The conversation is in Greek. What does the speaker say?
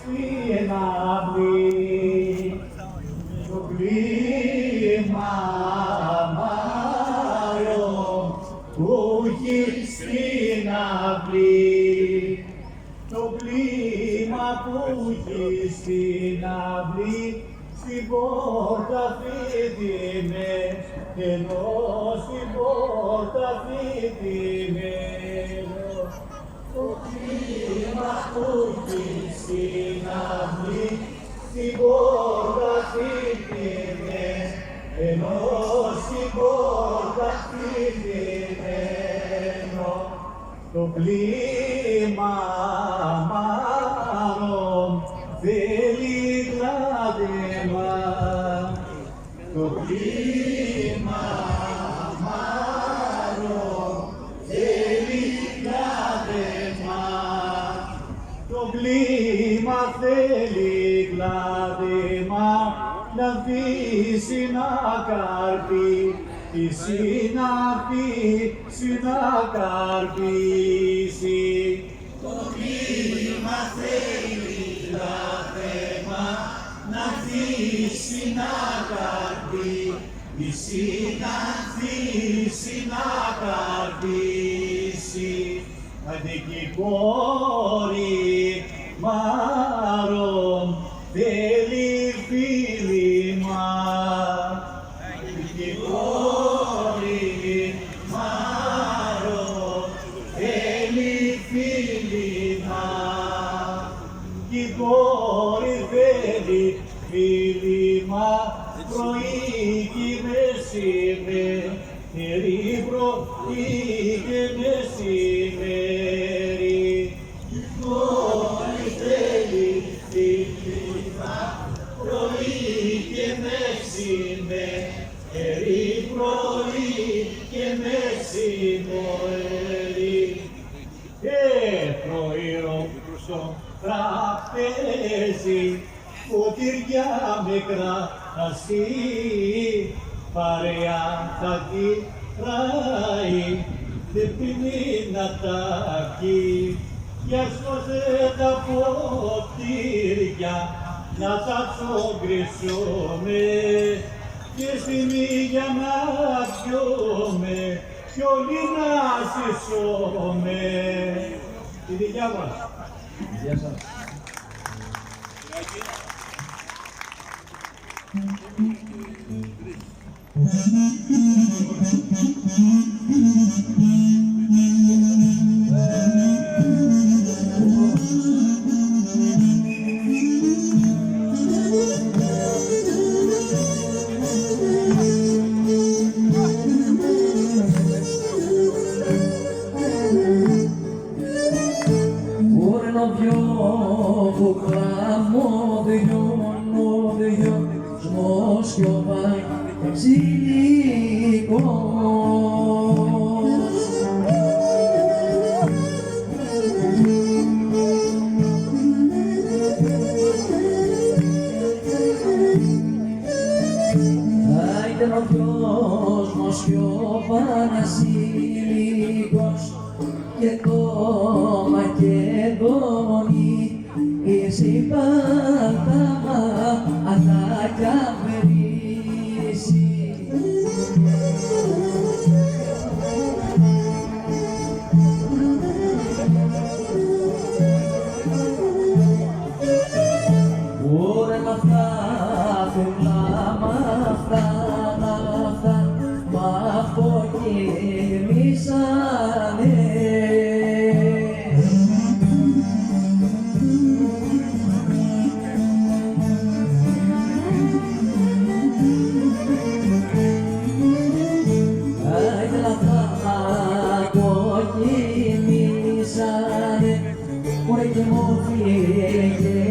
στην αυλή, το κλίμα μάλλον που έχει στην αυλή, το κλίμα που έχει στην αυλή, στην πόρτα φύτιμε, ενώ στην πόρτα φύτιμένο, το κλίμα που έχει στην αυλή, στην πόρτα φύτιμε, ενώ στην πόρτα φύτιμένο, το κλίμα μάλλον θέλει κλάδεμα, το κλίμα μάλλον θέλει κλάδεμα, το κλίμα θέλει κλάδεμα, να αφήσει να καρπεί, τη συναφή να καρπίσει. Το κλίμα θέλει κλάδεμα, να αφήσει να καρπεί, τη συναφή να καρπίσει. Αδική κόρη μάρον θέλει φίλημα, αδική κόρη μάρον θέλει φίλημα, η κόρη θέλει φίλημα, πρωί και μεσημέρι, πρωί και μεσημέρι, η κόρη θέλει φίλημα, πρωί και μεσημέρι, πρωί και μεσημέρι. Πρωί στο τραπέζι, ποτήρια με κρασί, παρέα θα κυράει, δεν πίνει να τακεί, για σώσε τα ποτήρια, να τα τσογκρίσουμε, και στιγμή να πιούμε, κι όλοι να ζήσουμε. Τη δικιά μας. Γεια σας. Και το Μακεδόνι, εσύ πάντα ανάκια μερίσει. Ωραία μ' αυτά, φουλά μ' αυτά, μ' αυτό γεμίσανε. Ωραία και μου φύγε